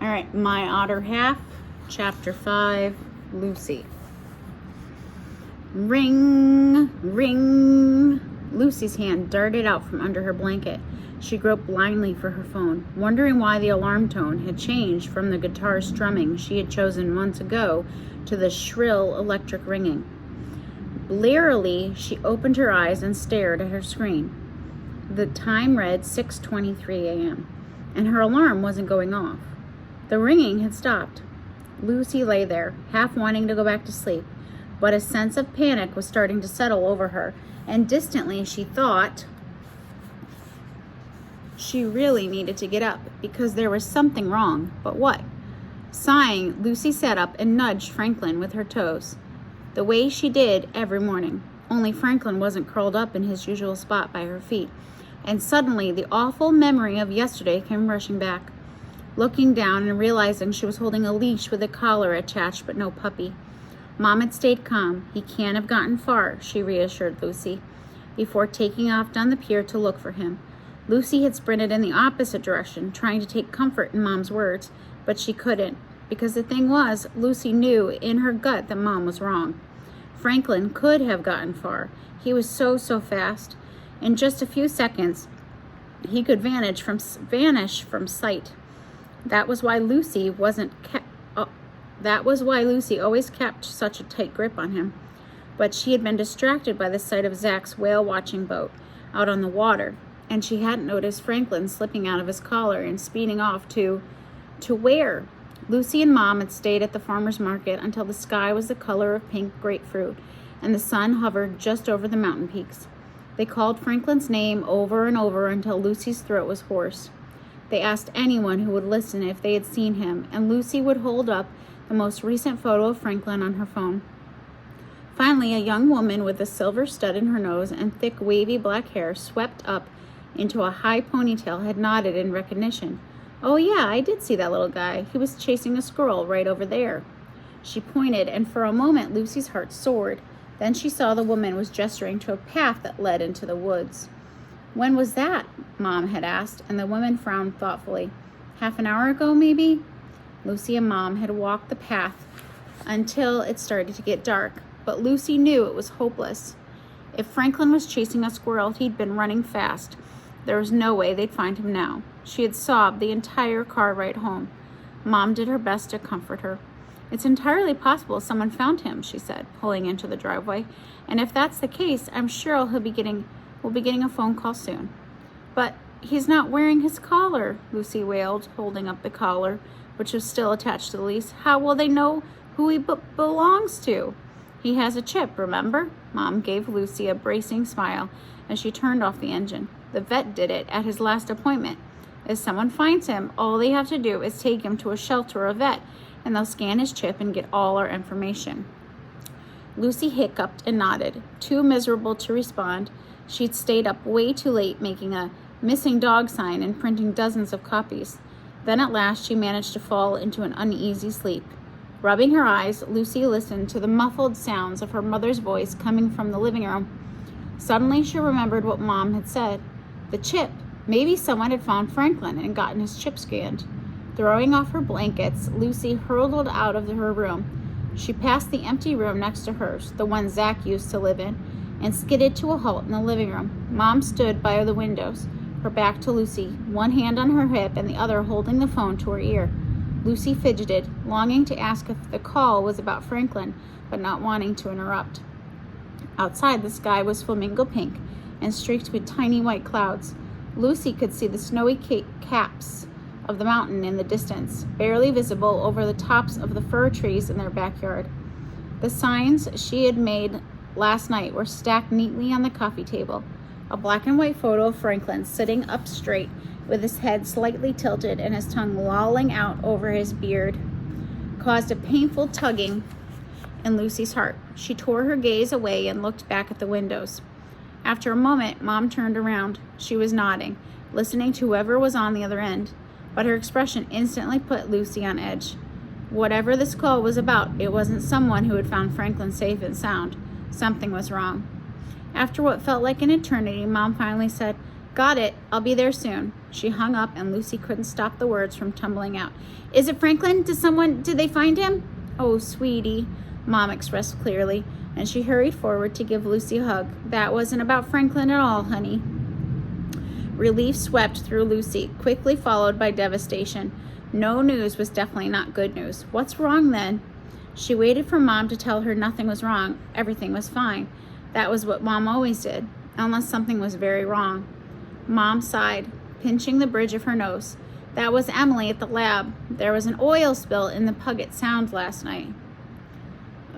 All right, My Otter Half, Chapter 5, Lucy. Ring, ring. Lucy's hand darted out from under her blanket. She groped blindly for her phone, wondering why the alarm tone had changed from the guitar strumming she had chosen months ago to the shrill electric ringing. Blearily, she opened her eyes and stared at her screen. The time read 6:23 a.m., and her alarm wasn't going off. The ringing had stopped. Lucy lay there, half wanting to go back to sleep, but a sense of panic was starting to settle over her, and distantly she thought she really needed to get up because there was something wrong. But what? Sighing, Lucy sat up and nudged Franklin with her toes, the way she did every morning, only Franklin wasn't curled up in his usual spot by her feet, and suddenly the awful memory of yesterday came rushing back. Looking down and realizing she was holding a leash with a collar attached but no puppy. Mom had stayed calm. He can't have gotten far, she reassured Lucy, before taking off down the pier to look for him. Lucy had sprinted in the opposite direction, trying to take comfort in Mom's words, but she couldn't, because the thing was, Lucy knew in her gut that Mom was wrong. Franklin could have gotten far. He was so fast. In just a few seconds, he could vanish from sight. That was why Lucy always kept such a tight grip on him. But she had been distracted by the sight of Zach's whale-watching boat out on the water, and she hadn't noticed Franklin slipping out of his collar and speeding off to where? Lucy and Mom had stayed at the farmer's market until the sky was the color of pink grapefruit, and the sun hovered just over the mountain peaks. They called Franklin's name over and over until Lucy's throat was hoarse. They asked anyone who would listen if they had seen him, and Lucy would hold up the most recent photo of Franklin on her phone. Finally, a young woman with a silver stud in her nose and thick, wavy black hair swept up into a high ponytail had nodded in recognition. "Oh yeah, I did see that little guy. He was chasing a squirrel right over there." She pointed, and for a moment Lucy's heart soared. Then she saw the woman was gesturing to a path that led into the woods. "When was that?" Mom had asked, and the woman frowned thoughtfully. "Half an hour ago, maybe?" Lucy and Mom had walked the path until it started to get dark, but Lucy knew it was hopeless. If Franklin was chasing a squirrel, he'd been running fast. There was no way they'd find him now. She had sobbed the entire car ride home. Mom did her best to comfort her. "It's entirely possible someone found him," she said, pulling into the driveway. "And if that's the case, I'm sure we'll be getting a phone call soon." "But he's not wearing his collar," Lucy wailed, holding up the collar, which was still attached to the leash. "How will they know who he belongs to?" "He has a chip, remember?" Mom gave Lucy a bracing smile as she turned off the engine. "The vet did it at his last appointment. If someone finds him, all they have to do is take him to a shelter or a vet, and they'll scan his chip and get all our information." Lucy hiccuped and nodded, too miserable to respond. She'd stayed up way too late making a missing dog sign and printing dozens of copies. Then at last she managed to fall into an uneasy sleep. Rubbing her eyes, Lucy listened to the muffled sounds of her mother's voice coming from the living room. Suddenly she remembered what Mom had said. The chip. Maybe someone had found Franklin and gotten his chip scanned. Throwing off her blankets, Lucy hurtled out of her room. She passed the empty room next to hers, the one Zach used to live in, and skidded to a halt in the living room. Mom stood by the windows, her back to Lucy, one hand on her hip and the other holding the phone to her ear. Lucy fidgeted, longing to ask if the call was about Franklin, but not wanting to interrupt. Outside, the sky was flamingo pink and streaked with tiny white clouds. Lucy could see the snowy caps of the mountain in the distance, barely visible over the tops of the fir trees in their backyard. The signs she had made last night were stacked neatly on the coffee table. A black and white photo of Franklin sitting up straight with his head slightly tilted and his tongue lolling out over his beard caused a painful tugging in Lucy's heart. She tore her gaze away and looked back at the windows. After a moment, Mom turned around. She was nodding, listening to whoever was on the other end, but her expression instantly put Lucy on edge. Whatever this call was about, it wasn't someone who had found Franklin safe and sound. Something was wrong. After what felt like an eternity, Mom finally said, "Got it. I'll be there soon." She hung up, and Lucy couldn't stop the words from tumbling out. Is it Franklin? Did they find him? Oh, sweetie, Mom expressed clearly, and she hurried forward to give Lucy a hug. That wasn't about Franklin at all, honey. Relief swept through Lucy, quickly followed by devastation. No news was definitely not good news. What's wrong then? She waited for Mom to tell her nothing was wrong. Everything was fine. That was what Mom always did, unless something was very wrong. Mom sighed, pinching the bridge of her nose. That was Emily at the lab. There was an oil spill in the Puget Sound last night.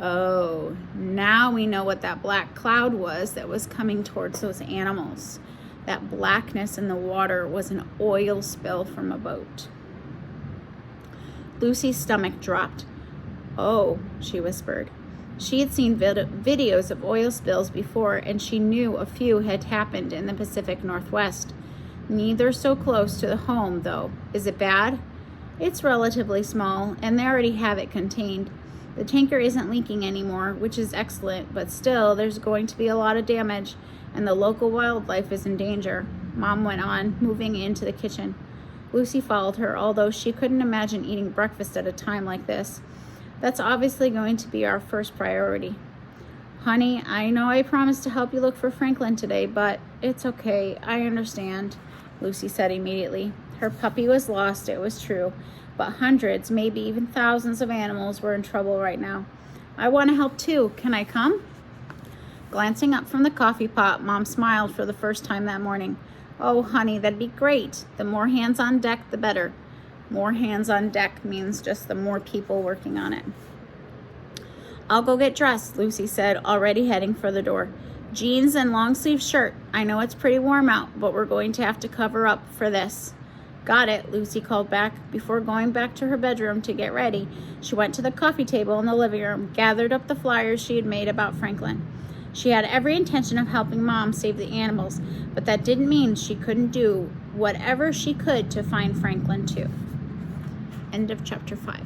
Oh, now we know what that black cloud was that was coming towards those animals. That blackness in the water was an oil spill from a boat. Lucy's stomach dropped. Oh, she whispered. She had seen videos of oil spills before, and she knew a few had happened in the Pacific Northwest. Neither so close to the home, though. Is it bad? It's relatively small, and they already have it contained. The tanker isn't leaking anymore, which is excellent, but still, there's going to be a lot of damage, and the local wildlife is in danger. Mom went on, moving into the kitchen. Lucy followed her, although she couldn't imagine eating breakfast at a time like this. That's obviously going to be our first priority. Honey, I know I promised to help you look for Franklin today, but it's okay. I understand, Lucy said immediately. Her puppy was lost, it was true, but hundreds, maybe even thousands of animals were in trouble right now. I want to help too. Can I come? Glancing up from the coffee pot, Mom smiled for the first time that morning. Oh, honey, that'd be great. The more hands on deck, the better. More hands on deck means just the more people working on it. I'll go get dressed, Lucy said, already heading for the door. Jeans and long-sleeve shirt. I know it's pretty warm out, but we're going to have to cover up for this. Got it, Lucy called back. Before going back to her bedroom to get ready, she went to the coffee table in the living room, gathered up the flyers she had made about Franklin. She had every intention of helping Mom save the animals, but that didn't mean she couldn't do whatever she could to find Franklin too. End of chapter 5.